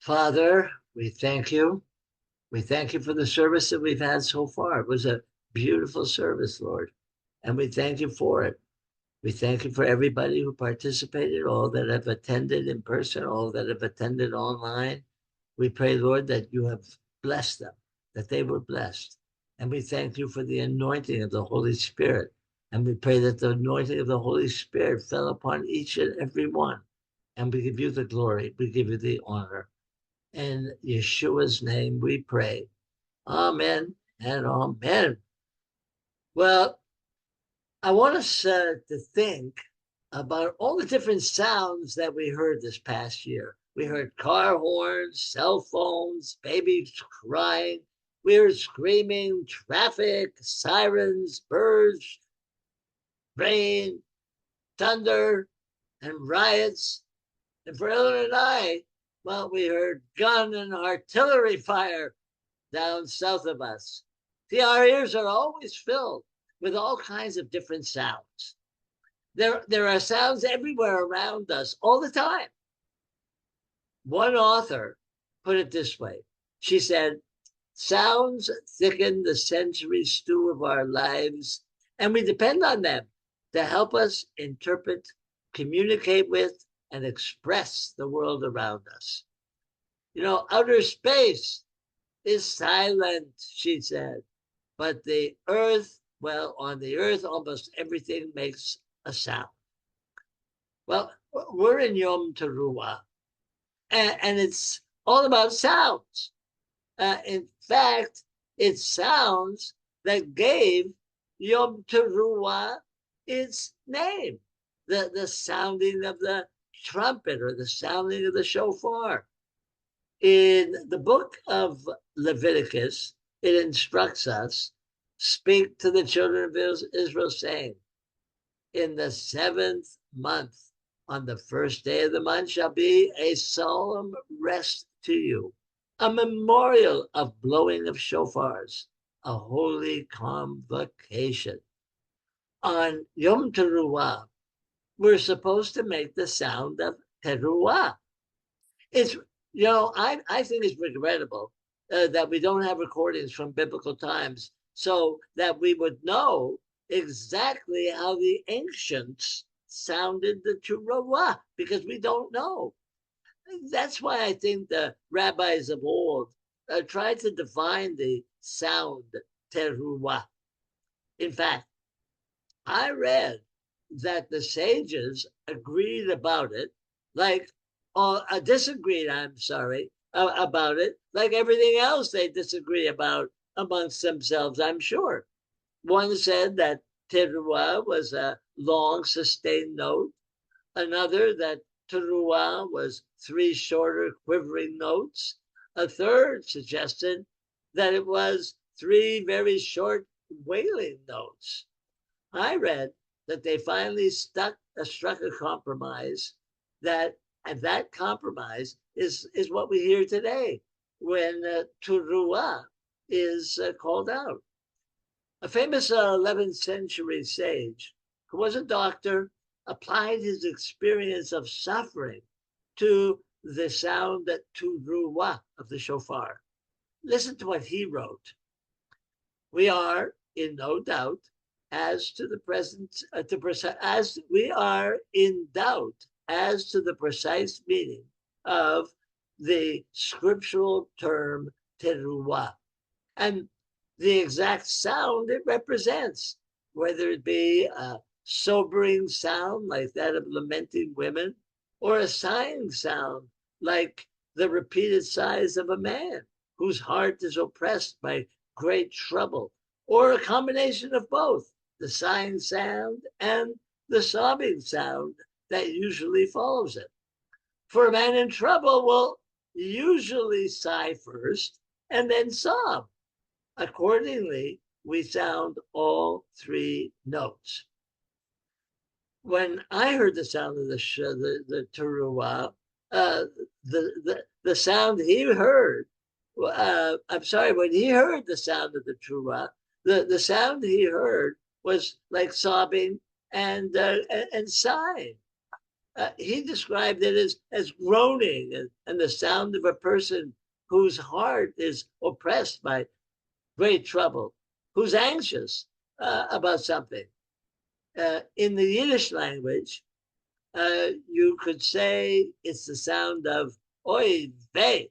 Father, we thank you. We thank you for the service that we've had so far. It was a beautiful service, Lord, and we thank you for it. We thank you for everybody who participated, all that have attended in person, all that have attended online. We pray, Lord, that you have blessed them, that they were blessed. And we thank you for the anointing of the Holy Spirit. And we pray that the anointing of the Holy Spirit fell upon each and every one. And we give you the glory, we give you the honor. In Yeshua's name we pray. Amen and amen. Well, I want us to think about all the different sounds that we heard this past year. We heard car horns, cell phones, babies crying. We heard screaming, traffic, sirens, birds, rain, thunder, and riots. And for Ellen and I, well, we heard gun and artillery fire down south of us. See, our ears are always filled with all kinds of different sounds. There are sounds everywhere around us all the time. One author put it this way. She said, sounds thicken the sensory stew of our lives, and we depend on them to help us interpret, communicate with, and express the world around us. You know, outer space is silent, she said, but the earth, well, on the earth, almost everything makes a sound. Well, we're in Yom Teruah, and it's all about sounds. In fact, it's sounds that gave Yom Teruah its name, the sounding of the trumpet or the sounding of the shofar. In the book of Leviticus, it instructs us, speak to the children of Israel, saying, in the seventh month, on the first day of the month, shall be a solemn rest to you, a memorial of blowing of shofars, a holy convocation. On Yom Teruah, we're supposed to make the sound of Teruah. It's, I think it's regrettable that we don't have recordings from biblical times so that we would know exactly how the ancients sounded the Teruah, because we don't know. That's why I think the rabbis of old tried to define the sound Teruah. In fact, I read that the sages agreed about it, like, disagreed, I'm sorry, about it, like everything else they disagree about amongst themselves, I'm sure. One said that teruah was a long sustained note, another that teruah was three shorter quivering notes, a third suggested that it was three very short wailing notes. I read that they finally struck a compromise that, and that compromise is what we hear today when Teruah is called out. A famous 11th century sage who was a doctor applied his experience of suffering to the sound that Teruah of the shofar. Listen to what he wrote. We are in no doubt as to the present, as we are in doubt as to the precise meaning of the scriptural term teruah and the exact sound it represents, whether it be a sobering sound like that of lamenting women, or a sighing sound like the repeated sighs of a man whose heart is oppressed by great trouble, or a combination of both, the sighing sound and the sobbing sound that usually follows it. For a man in trouble will usually sigh first and then sob. Accordingly, we sound all three notes. When I heard the sound of the teruah, the sound he heard, I'm sorry, when he heard the sound of the teruah, the sound he heard was like sobbing and sighing. He described it as groaning and the sound of a person whose heart is oppressed by great trouble, who's anxious about something. In the Yiddish language, you could say it's the sound of oy vey.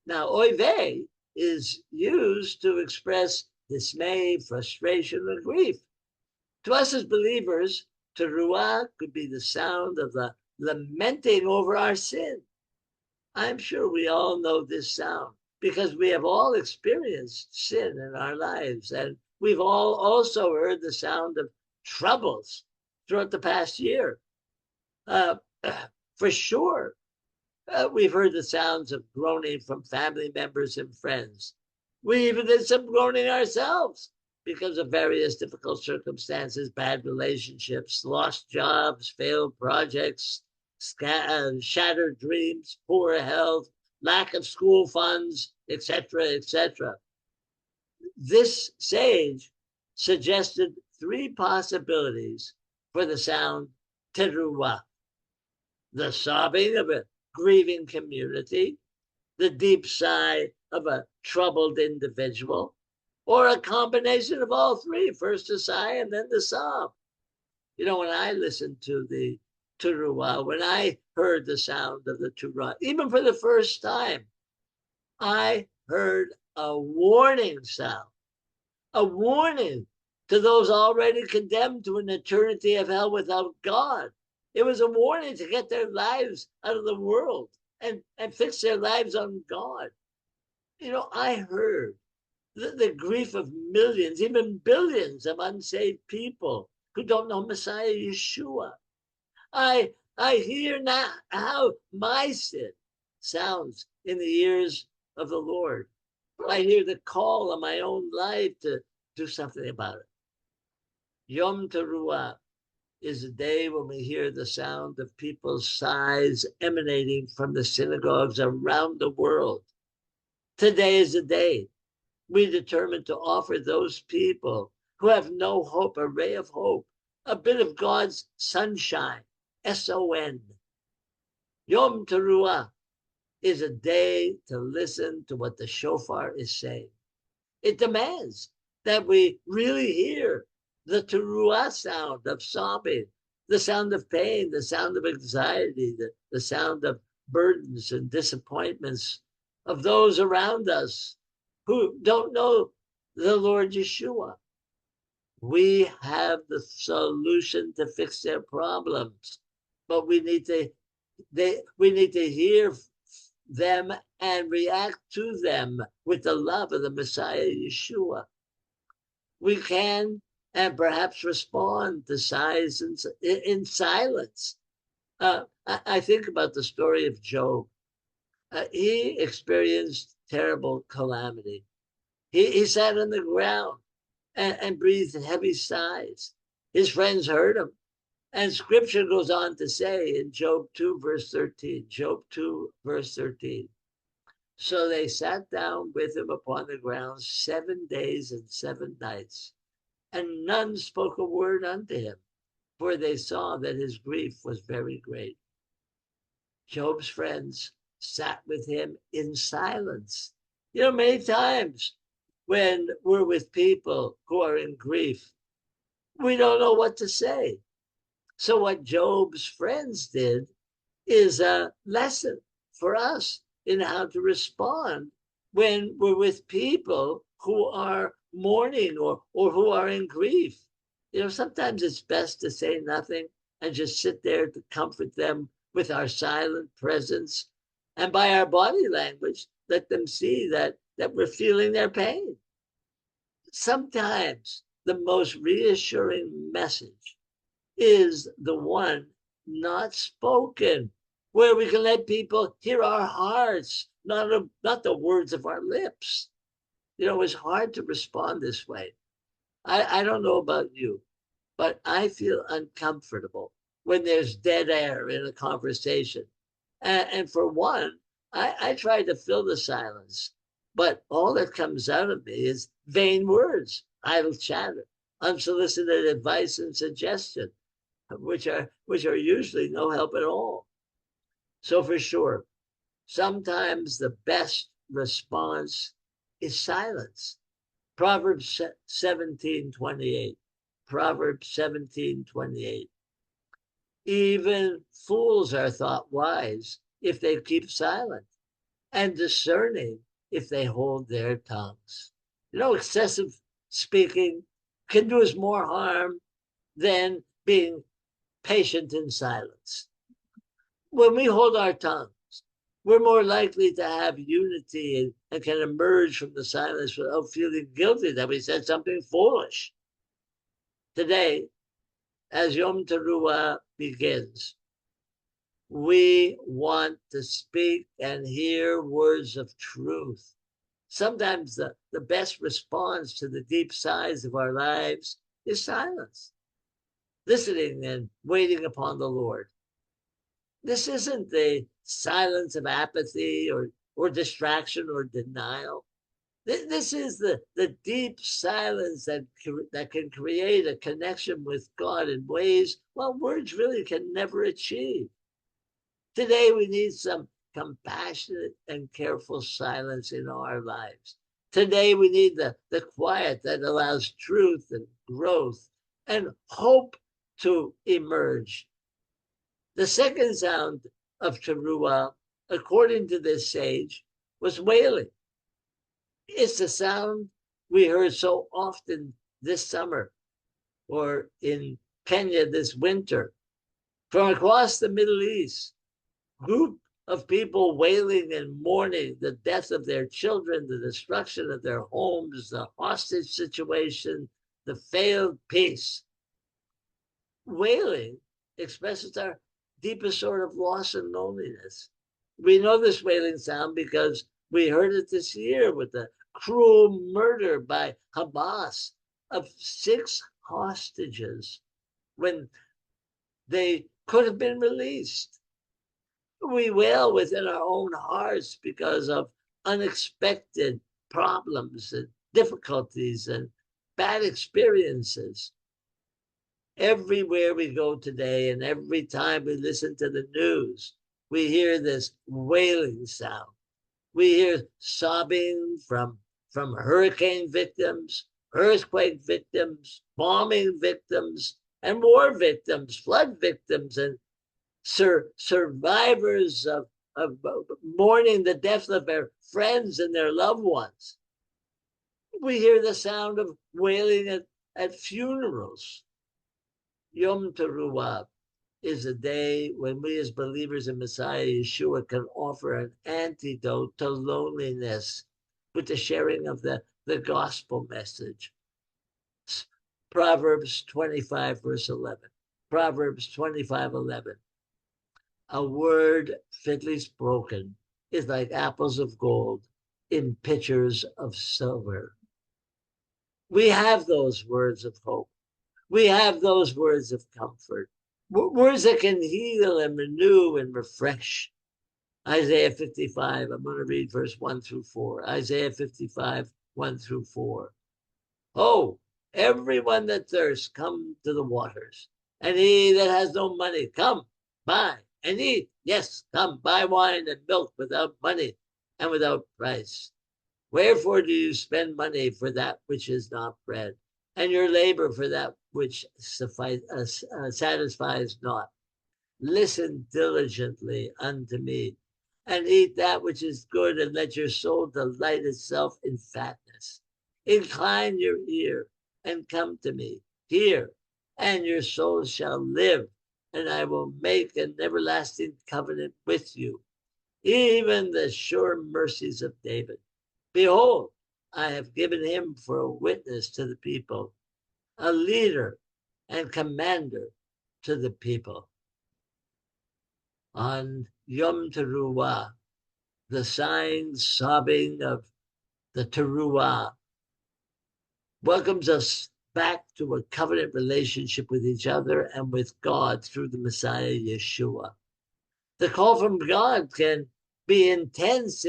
Now, oy vey is used to express dismay, frustration, and grief. To us as believers, teruah could be the sound of the lamenting over our sin. I'm sure we all know this sound because we have all experienced sin in our lives, and we've all also heard the sound of troubles throughout the past year. Uh, for sure, we've heard the sounds of groaning from family members and friends. We even did some groaning ourselves because of various difficult circumstances, bad relationships, lost jobs, failed projects, shattered dreams, poor health, lack of school funds, etc., etc. This sage suggested three possibilities for the sound teruah: the sobbing of a grieving community, the deep sigh of a troubled individual, or a combination of all three, first the sigh and then the sob. You know, when I listened to the teruah, when I heard the sound of the teruah, even for the first time, I heard a warning sound, a warning to those already condemned to an eternity of hell without God. It was a warning to get their lives out of the world and fix their lives on God. You know, I heard the grief of millions, even billions of unsaved people who don't know Messiah Yeshua. I hear now how my sin sounds in the ears of the Lord. I hear the call on my own life to do something about it. Yom Teruah is a day when we hear the sound of people's sighs emanating from the synagogues around the world. Today is the day we determine to offer those people who have no hope a ray of hope, a bit of God's sunshine, S-O-N. Yom Teruah is a day to listen to what the shofar is saying. It demands that we really hear the teruah sound of sobbing, the sound of pain, the sound of anxiety, the sound of burdens and disappointments of those around us who don't know the Lord Yeshua. We have the solution to fix their problems, but we need to hear them and react to them with the love of the Messiah Yeshua. We can and perhaps respond to sighs in silence. I think about the story of Job. He experienced terrible calamity. He sat on the ground and breathed heavy sighs. His friends heard him. And scripture goes on to say in Job 2, verse 13, Job 2, verse 13. So they sat down with him upon the ground 7 days and 7 nights, and none spoke a word unto him, for they saw that his grief was very great. Job's friends sat with him in silence. You know, many times when we're with people who are in grief, we don't know what to say. So what Job's friends did is a lesson for us in how to respond when we're with people who are mourning or who are in grief. You know, sometimes it's best to say nothing and just sit there to comfort them with our silent presence. And by our body language, let them see that we're feeling their pain. Sometimes the most reassuring message is the one not spoken, where we can let people hear our hearts, not the words of our lips. You know, it's hard to respond this way. I don't know about you, but I feel uncomfortable when there's dead air in a conversation. And for one, I try to fill the silence, but all that comes out of me is vain words, idle chatter, unsolicited advice and suggestion. which are usually no help at all. So for sure, sometimes the best response is silence. Proverbs 17:28. Proverbs 17:28. Even fools are thought wise if they keep silent, and discerning if they hold their tongues. Excessive speaking can do us more harm than being patient in silence. When we hold our tongues, we're more likely to have unity and can emerge from the silence without feeling guilty that we said something foolish. Today, as Yom Teruah begins, we want to speak and hear words of truth. Sometimes the best response to the deep sighs of our lives is silence, listening and waiting upon the Lord. This isn't the silence of apathy or distraction or denial. This is the deep silence that can create a connection with God in ways, well, words really can never achieve. Today, we need some compassionate and careful silence in our lives. Today, we need the quiet that allows truth and growth and hope to emerge. The second sound of Teruah, according to this sage, was wailing. It's the sound we heard so often this summer or in Kenya this winter. From across the Middle East, group of people wailing and mourning the death of their children, the destruction of their homes, the hostage situation, the failed peace. Wailing expresses our deepest sort of loss and loneliness. We know this wailing sound because we heard it this year with the cruel murder by Hamas of 6 hostages when they could have been released. We wail within our own hearts because of unexpected problems and difficulties and bad experiences. Everywhere we go today, and every time we listen to the news, we hear this wailing sound. We hear sobbing from hurricane victims, earthquake victims, bombing victims, and war victims, flood victims, and survivors of mourning the death of their friends and their loved ones. We hear the sound of wailing at funerals. Yom Teruah is a day when we as believers in Messiah Yeshua can offer an antidote to loneliness with the sharing of the gospel message. Proverbs 25, verse 11. Proverbs 25:11. A word fitly spoken is like apples of gold in pitchers of silver. We have those words of hope. We have those words of comfort, words that can heal and renew and refresh. Isaiah 55, I'm going to read verse 1 through 4. Isaiah 55, 1 through 4. Oh, everyone that thirsts, come to the waters. And he that has no money, come, buy and eat. Yes, come, buy wine and milk without money and without price. Wherefore do you spend money for that which is not bread, and your labor for that which satisfies not? Listen diligently unto me, and eat that which is good, and let your soul delight itself in fatness. Incline your ear and come to me. Hear, and your soul shall live, and I will make an everlasting covenant with you, even the sure mercies of David. Behold, I have given him for a witness to the people, a leader and commander to the people. On Yom Teruah, the sighing, sobbing of the Teruah welcomes us back to a covenant relationship with each other and with God through the Messiah Yeshua. The call from God can be intense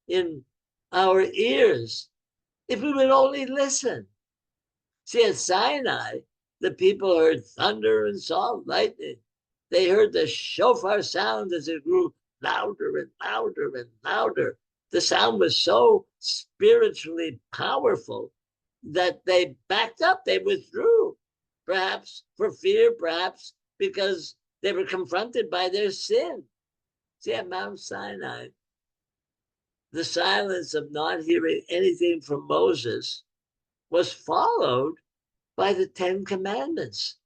in our ears if we would only listen. See, at Sinai, the people heard thunder and saw lightning. They heard the shofar sound as it grew louder and louder and louder. The sound was so spiritually powerful that they backed up, they withdrew, perhaps for fear, perhaps because they were confronted by their sin. See, at Mount Sinai, the silence of not hearing anything from Moses was followed by the 10 Commandments,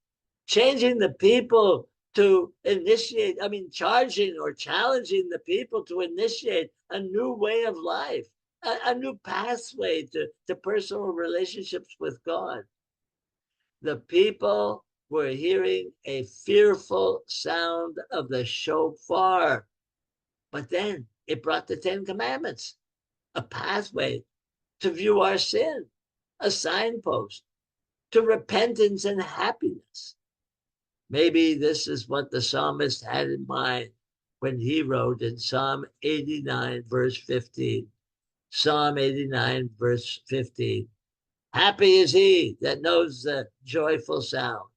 changing the people to initiate, charging or challenging the people to initiate a new way of life, a new pathway to personal relationships with God. The people were hearing a fearful sound of the shofar, but then it brought the 10 Commandments, a pathway to view our sin, a signpost to repentance and happiness. Maybe this is what the psalmist had in mind when he wrote in Psalm 89, verse 15. Psalm 89, verse 15. Happy is he that knows the joyful sound.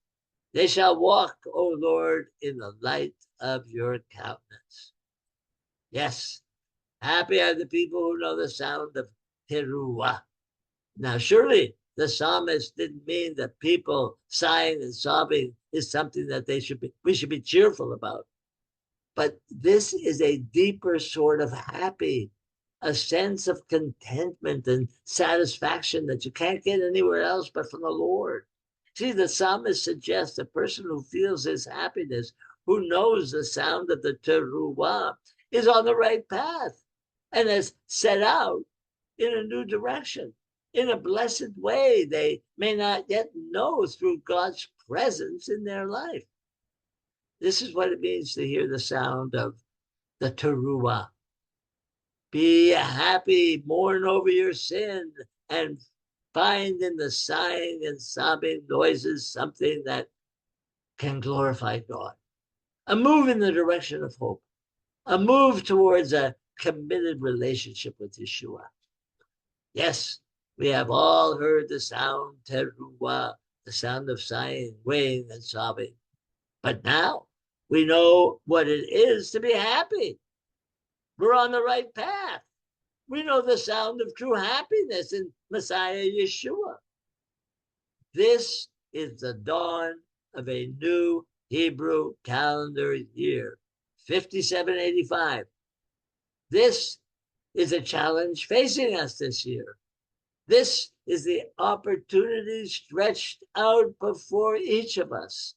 They shall walk, O Lord, in the light of your countenance. Yes, happy are the people who know the sound of Teruah. Now, surely the psalmist didn't mean that people sighing and sobbing is something that we should be cheerful about. But this is a deeper sort of happy, a sense of contentment and satisfaction that you can't get anywhere else but from the Lord. See, the psalmist suggests a person who feels his happiness, who knows the sound of the teruah, is on the right path and has set out in a new direction, in a blessed way they may not yet know through God's presence in their life. This is what it means to hear the sound of the teruah. Be happy, mourn over your sin, and find in the sighing and sobbing noises something that can glorify God. A move in the direction of hope, a move towards a committed relationship with Yeshua. Yes, we have all heard the sound teruah, the sound of sighing, weighing, and sobbing. But now we know what it is to be happy. We're on the right path. We know the sound of true happiness in Messiah Yeshua. This is the dawn of a new Hebrew calendar year, 5785. This is a challenge facing us this year. This is the opportunity stretched out before each of us.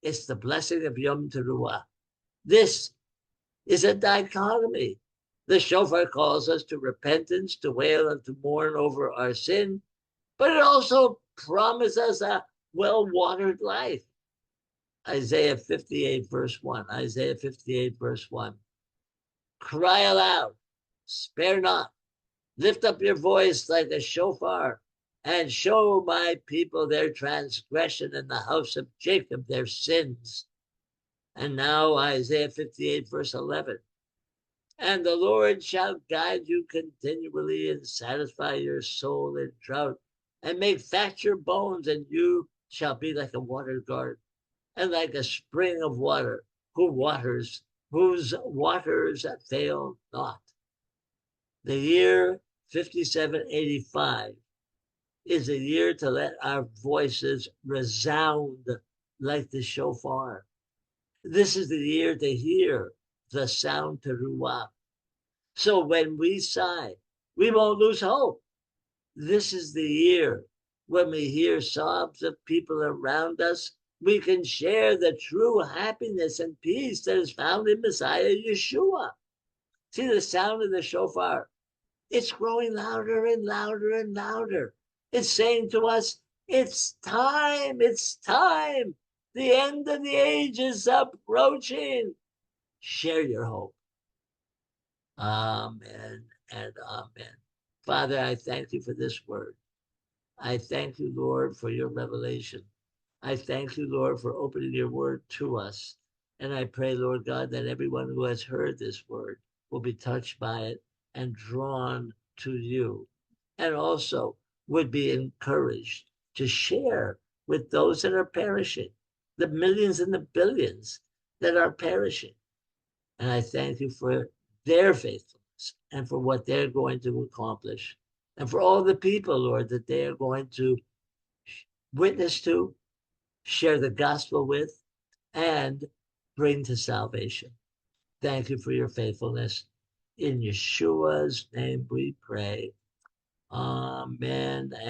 It's the blessing of Yom Teruah. This is a dichotomy. The shofar calls us to repentance, to wail and to mourn over our sin, but it also promises us a well-watered life. Isaiah 58, verse 1. Isaiah 58, verse 1. Cry aloud, spare not. Lift up your voice like a shofar and show my people their transgression and the house of Jacob their sins. And now Isaiah 58, verse 11. And the Lord shall guide you continually and satisfy your soul in drought and make fat your bones, and you shall be like a watered garden and like a spring of water whose waters fail not. The year 5785 is a year to let our voices resound like the shofar. This is the year to hear the sound teruah. So when we sigh, we won't lose hope. This is the year when we hear sobs of people around us, we can share the true happiness and peace that is found in Messiah Yeshua. See the sound of the shofar. It's growing louder and louder and louder. It's saying to us, it's time, it's time. The end of the age is approaching. Share your hope. Amen and amen. Father, I thank you for this word. I thank you, Lord, for your revelation. I thank you, Lord, for opening your word to us. And I pray, Lord God, that everyone who has heard this word will be touched by it and drawn to you, and also would be encouraged to share with those that are perishing, the millions and the billions that are perishing. And I thank you for their faithfulness and for what they're going to accomplish. And for all the people, Lord, that they are going to witness to, share the gospel with, and bring to salvation. Thank you for your faithfulness. In Yeshua's name we pray. Amen.